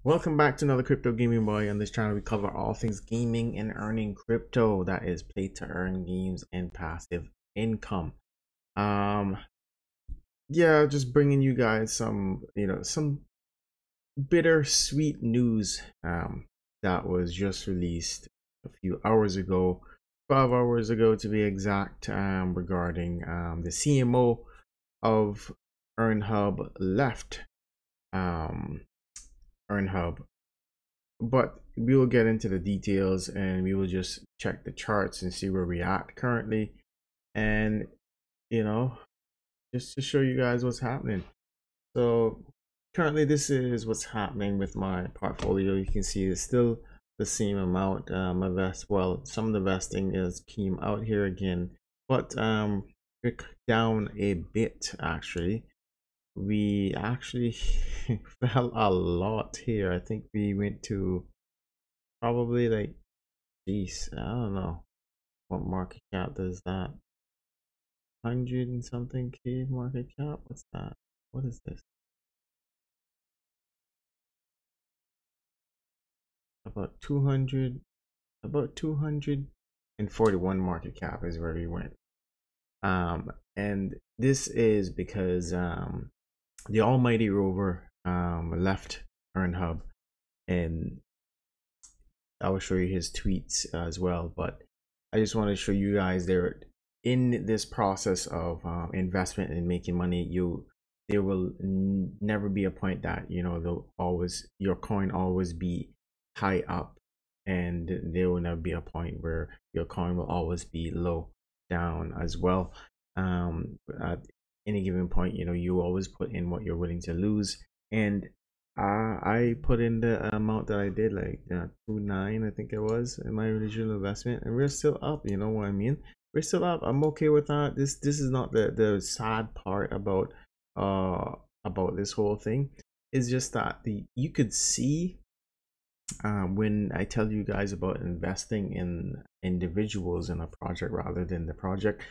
Welcome back to another Crypto Gaming Boy. On this channel, we cover all things gaming and earning crypto. That is play to earn games and passive income. Yeah, just bringing you guys some, some bittersweet news that was just released a few hours ago, 12 hours ago to be exact, regarding the CMO of EARNHUB left EARNHUB. But we will get into the details and we will just check the charts and see where we're at currently, and just to show you guys what's happening. So currently this is what's happening with my portfolio. You can see it's still the same amount. Some of the vesting came out here again, but we're down a bit. Actually, we actually fell a lot here. I think we went to probably like, geez, I don't know what market cap does that. 100 and something K market cap. What's that? What is this? About 241 market cap is where we went. And this is because the almighty Rover left EARNHUB, and I will show you his tweets as well. But I just want to show you guys there in this process of investment and making money, there will never be a point that your coin always be high up, and there will never be a point where your coin will always be low down as well. At any given point, you always put in what you're willing to lose, and I put in the amount that I did, like 2.9 I think it was, in my original investment, and we're still up. You know what I mean? We're still up. I'm okay with that. This is not the sad part about this whole thing. It's just that you could see when I tell you guys about investing in individuals in a project rather than the project,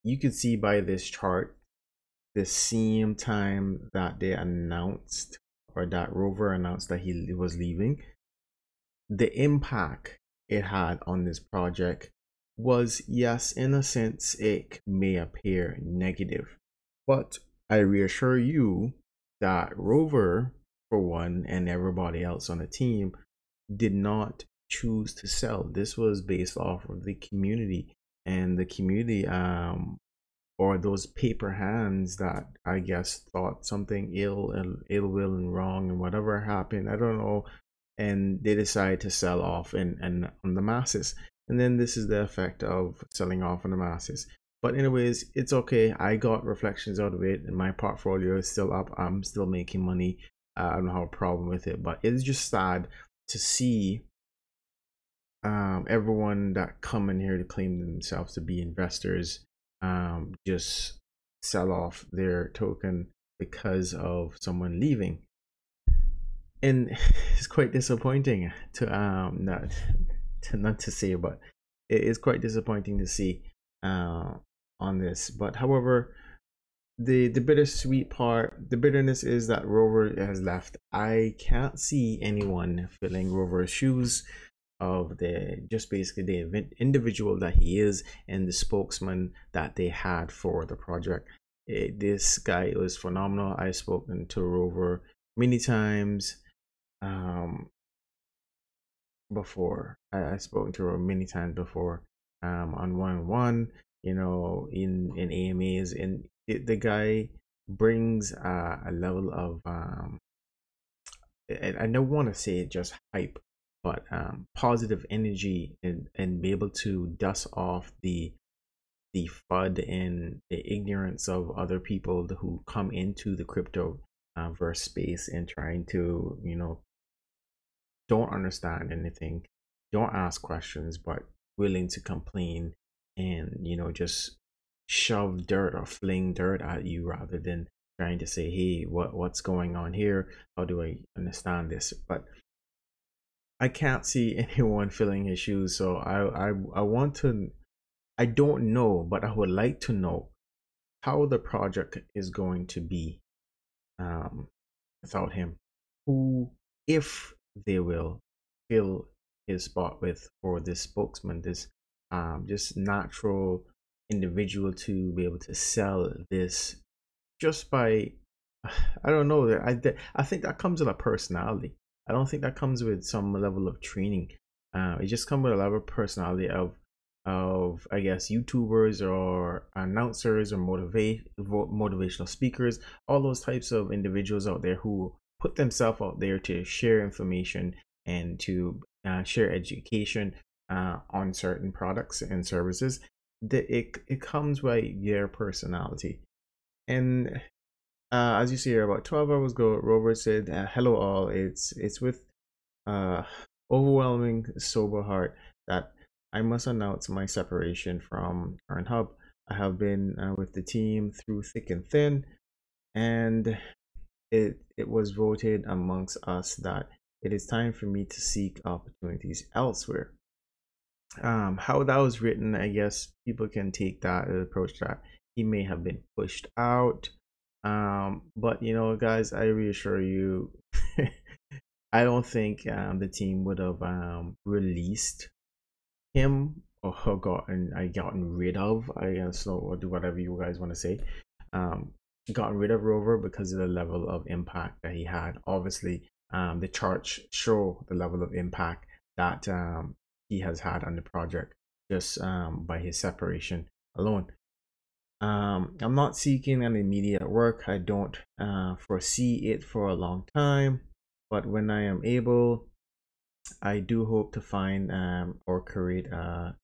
you could see by this chart, the same time that they announced, or that Rover announced that he was leaving, the impact it had on this project was, yes, in a sense, it may appear negative, but I reassure you that Rover, for one, and everybody else on the team did not choose to sell. This was based off of the community, and the community or those paper hands that I guess thought something ill will and wrong and whatever happened, I don't know, and they decided to sell off and on the masses. And then this is the effect of selling off on the masses. But anyways, it's okay. I got reflections out of it, and my portfolio is still up. I'm still making money. I don't have a problem with it, but it's just sad to see everyone that come in here to claim themselves to be investors just sell off their token because of someone leaving. And it's quite disappointing to not to say, but it is quite disappointing to see on this. But however, the bittersweet part, the bitterness is that Rover has left. I can't see anyone filling Rover's shoes of basically the individual that he is and the spokesman that they had for the project. This guy was phenomenal. I've spoken to Rover many times before. I've spoken to Rover many times before on one-on-one, in AMAs, and the guy brings a level of I don't want to say it just hype, but positive energy, and be able to dust off the FUD and the ignorance of other people who come into the crypto verse space and trying to don't understand anything, don't ask questions, but willing to complain and just shove dirt or fling dirt at you rather than trying to say, hey, what's going on here, how do I understand this? But I can't see anyone filling his shoes. So I don't know, but I would like to know how the project is going to be without him. Who if they will fill his spot with, for this spokesman, this just natural individual to be able to sell this just by, I don't know, I think that comes with a personality. I don't think that comes with some level of training. It just comes with a level of personality of I guess YouTubers or announcers or motivational speakers, all those types of individuals out there who put themselves out there to share information and to share education on certain products and services. It comes by their personality. And as you see here, about 12 hours ago, Rover said, "Hello all. It's with uh, overwhelming sober heart that I must announce my separation from EARNHUB. I have been with the team through thick and thin, and it was voted amongst us that it is time for me to seek opportunities elsewhere." How that was written, I guess people can take that approach that he may have been pushed out. But you know, guys, I reassure you, I don't think the team would have released him or gotten rid of, I guess, or do whatever you guys want to say, gotten rid of Rover because of the level of impact that he had. Obviously, the charts show the level of impact that he has had on the project just by his separation alone. I'm not seeking an immediate work. I don't foresee it for a long time, but when I am able, I do hope to find or create a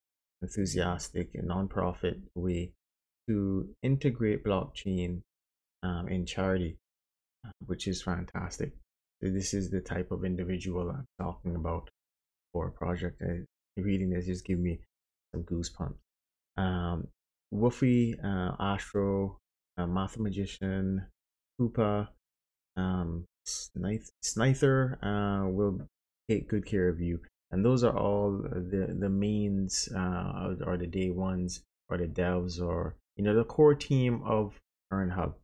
enthusiastic and nonprofit way to integrate blockchain in charity, which is fantastic. So this is the type of individual I'm talking about for a project. Reading this just give me some goosebumps. Woofy, Astro, Math Magician, Koopa, Snither will take good care of you. And those are all the mains or the day ones or the devs or the core team of EARNHUB.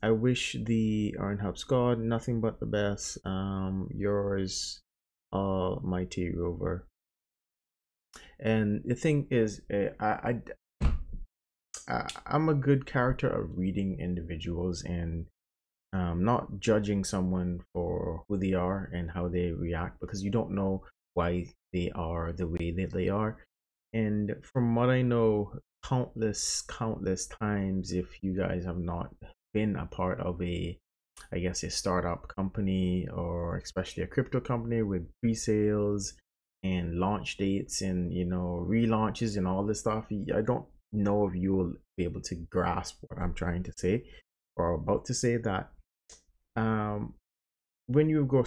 I wish the EARNHUB squad nothing but the best. Yours, Almighty Rover. And the thing is, I'm a good character of reading individuals and not judging someone for who they are and how they react, because you don't know why they are the way that they are. And from what I know, countless times, if you guys have not been a part of I guess a startup company, or especially a crypto company with pre-sales and launch dates and relaunches and all this stuff, I don't know if you will be able to grasp what I'm trying to say or about to say, that when you go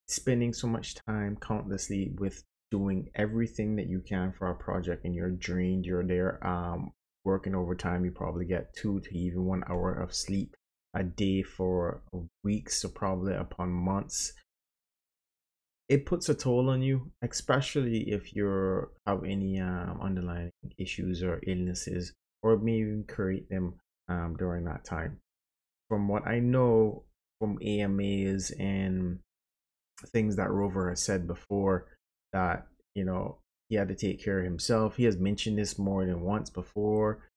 spending so much time countlessly with doing everything that you can for a project and you're drained, you're there working overtime, you probably get 2 to even 1 hour of sleep a day for weeks or probably upon months. It puts a toll on you, especially if you have any underlying issues or illnesses, or maybe even create them during that time. From what I know from AMAs and things that Rover has said before, that he had to take care of himself. He has mentioned this more than once before.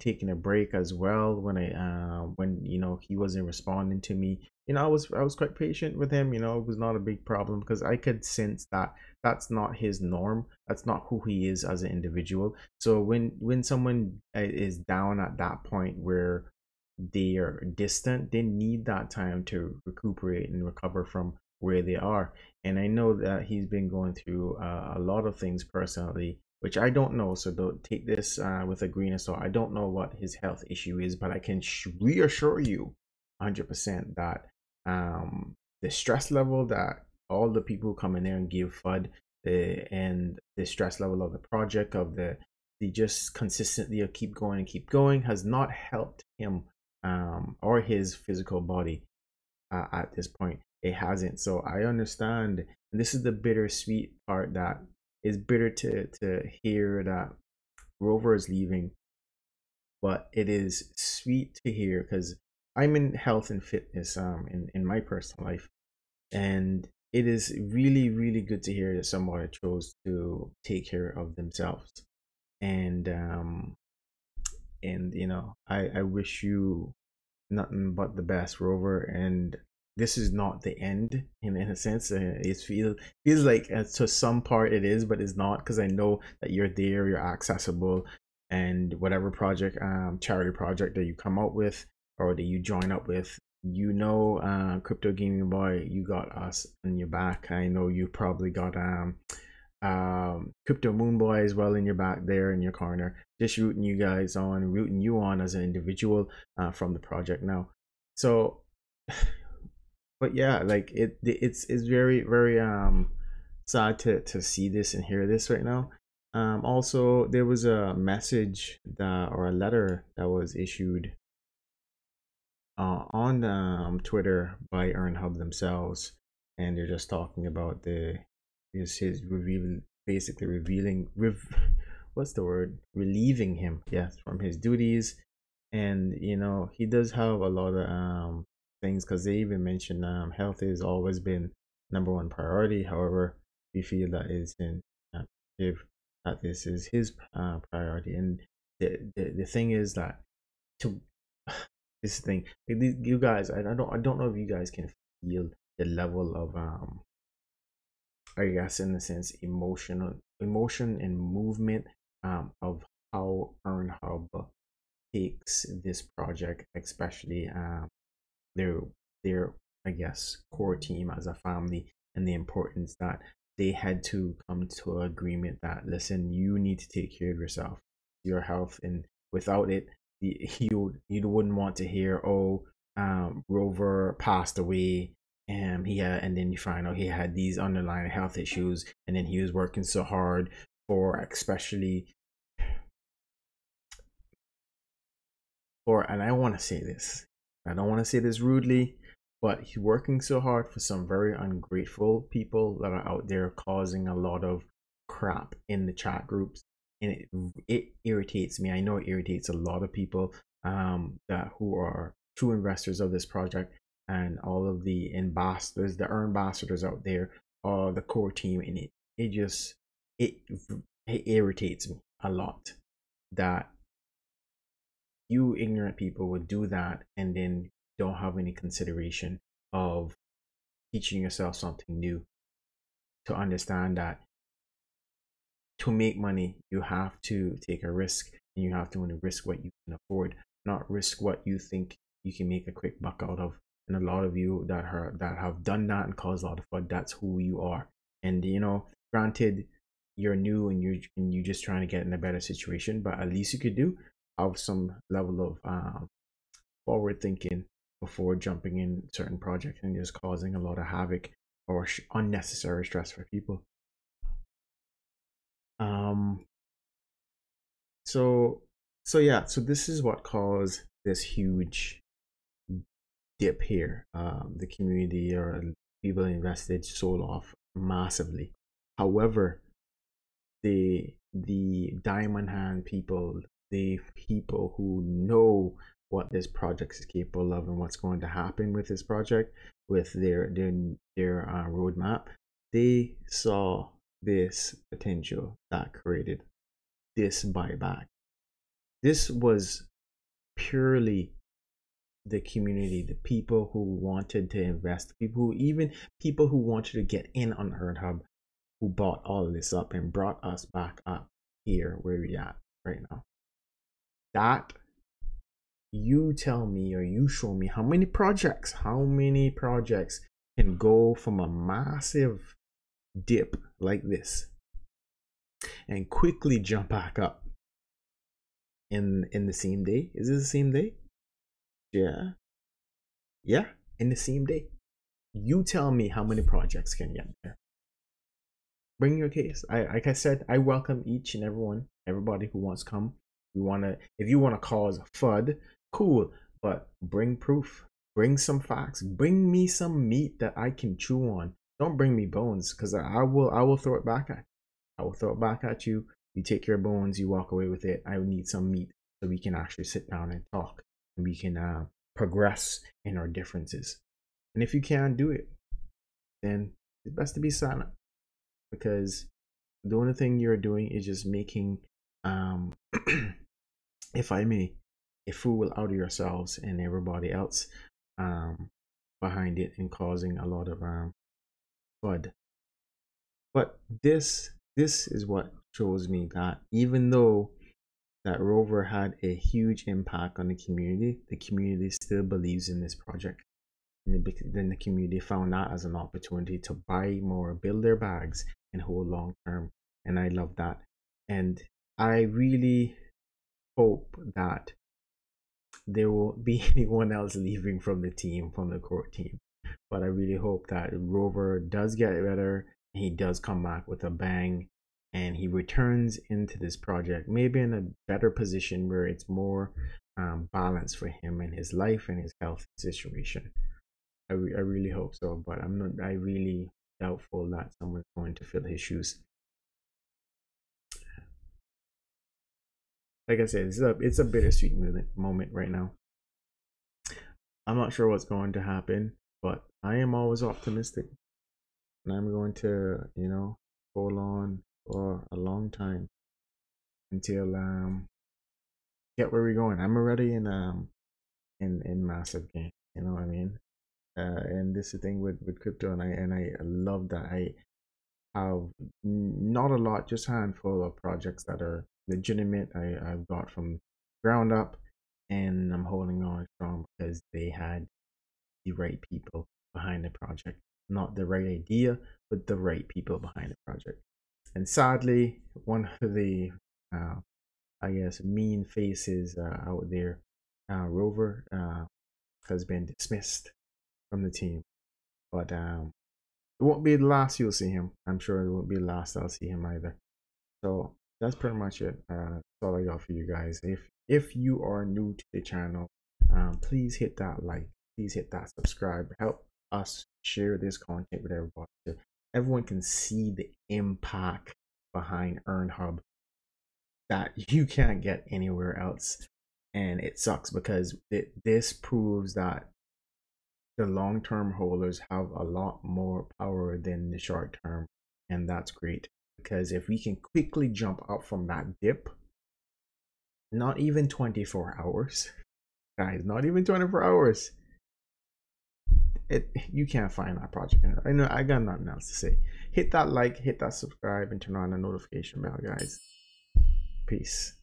Taking a break as well when he wasn't responding to me. I was quite patient with him. It was not a big problem because I could sense that that's not his norm. That's not who he is as an individual. So when someone is down at that point where they are distant, they need that time to recuperate and recover from where they are. And I know that he's been going through a lot of things personally, which I don't know, so don't take this with a grain of salt. I don't know what his health issue is, but I can reassure you 100% that the stress level that all the people come in there and give FUD, and the stress level of the project, of the just consistently keep going has not helped him or his physical body at this point. It hasn't. So I understand, and this is the bittersweet part, that is bitter to hear that Rover is leaving, but it is sweet to hear because I'm in health and fitness in my personal life, and it is really really good to hear that somebody chose to take care of themselves. And you know, I wish you nothing but the best, Rover. And this is not the end in a sense. It feels like to some part it is, but it's not, because I know that you're there, you're accessible, and whatever project, charity project that you come up with or that you join up with, you know, Crypto Gaming Boy, you got us in your back. I know you probably got Crypto Moon Boy as well in your back there in your corner, just rooting you guys on, rooting you on as an individual from the project now. So but yeah, like it's very very sad to see this and hear this right now. Also, there was a message that, or a letter that was issued on Twitter by EARNHUB themselves, and they're just talking about his revealing, basically revealing, what's the word, relieving him, yes, from his duties. And you know, he does have a lot of things, because they even mentioned health has always been #1 priority. However, we feel that is in if that this is his priority. And the thing is that, to this thing, you guys, I don't know if you guys can feel the level of I guess in a sense emotion and movement of how EARNHUB takes this project, especially their their I guess core team as a family, and the importance that they had to come to an agreement that, listen, you need to take care of yourself, your health, and without it, you wouldn't want to hear, oh, Rover passed away, and and then you find out he had these underlying health issues, and then he was working so hard for, especially for, and I want to say this, I don't want to say this rudely, but he's working so hard for some very ungrateful people that are out there causing a lot of crap in the chat groups. And it irritates me. I know it irritates a lot of people that who are true investors of this project, and all of the ambassadors, the ambassadors out there, or the core team. And it just it irritates me a lot that you ignorant people would do that and then don't have any consideration of teaching yourself something new, to understand that to make money you have to take a risk, and you have to only risk what you can afford, not risk what you think you can make a quick buck out of. And a lot of you that have done that and caused a lot of fun, that's who you are. And you know, granted, you're new and you're just trying to get in a better situation, but at least you could do have some level of forward thinking before jumping in certain projects and just causing a lot of havoc or unnecessary stress for people. So yeah, so this is what caused this huge dip here. The community or people invested sold off massively. However, the diamond hand people, the people who know what this project is capable of and what's going to happen with this project, with their roadmap, they saw this potential that created this buyback. This was purely the community, the people who wanted to invest, people who wanted to get in on EARNHUB, who bought all of this up and brought us back up here where we at right now. That, you tell me, or you show me how many projects can go from a massive dip like this and quickly jump back up in the same day. Is it the same day? Yeah, in the same day. You tell me how many projects can get there. Bring your case. Like I said, I welcome each and everybody who wants to come. If you want to cause FUD, cool, but bring proof, bring some facts, bring me some meat that I can chew on. Don't bring me bones, because I will throw it back at you. I will throw it back at you. You take your bones, you walk away with it. I need some meat so we can actually sit down and talk, and we can progress in our differences. And if you can't do it, then it's best to be silent, because the only thing you're doing is just making, if I may, a fool out of yourselves and everybody else behind it, and causing a lot of FUD. But this is what shows me that even though that Rover had a huge impact on the community still believes in this project. And then the community found that as an opportunity to buy more, build their bags, and hold long term. And I love that. And I really hope that there won't be anyone else leaving from the team, from the core team. But I really hope that Rover does get better, and he does come back with a bang, and he returns into this project maybe in a better position where it's more balanced for him and his life and his health situation. I really hope so, but I really doubtful that someone's going to fill his shoes. Like I said, it's a bittersweet moment right now. I'm not sure what's going to happen, but I am always optimistic, and I'm going to, hold on for a long time until get where we're going. I'm already in massive game, you know what I mean? And this is the thing with crypto, and I love that I have not a lot, just a handful of projects that are legitimate. I've got from ground up, and I'm holding on strong because they had the right people behind the project. Not the right idea, but the right people behind the project. And sadly, one of the I guess mean faces out there, Rover, has been dismissed from the team. But it won't be the last you'll see him. I'm sure it won't be the last I'll see him either. So that's pretty much it. That's all I got for you guys. If you are new to the channel, please hit that like, please hit that subscribe. Help us share this content with everybody, so everyone can see the impact behind EARNHUB that you can't get anywhere else. And it sucks because this proves that the long-term holders have a lot more power than the short-term, and that's great, because if we can quickly jump up from that dip, not even 24 hours, guys, not even 24 hours, you can't find that project. I know I got nothing else to say. Hit that like, hit that subscribe, and turn on the notification bell, guys. Peace.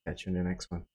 Catch you in the next one.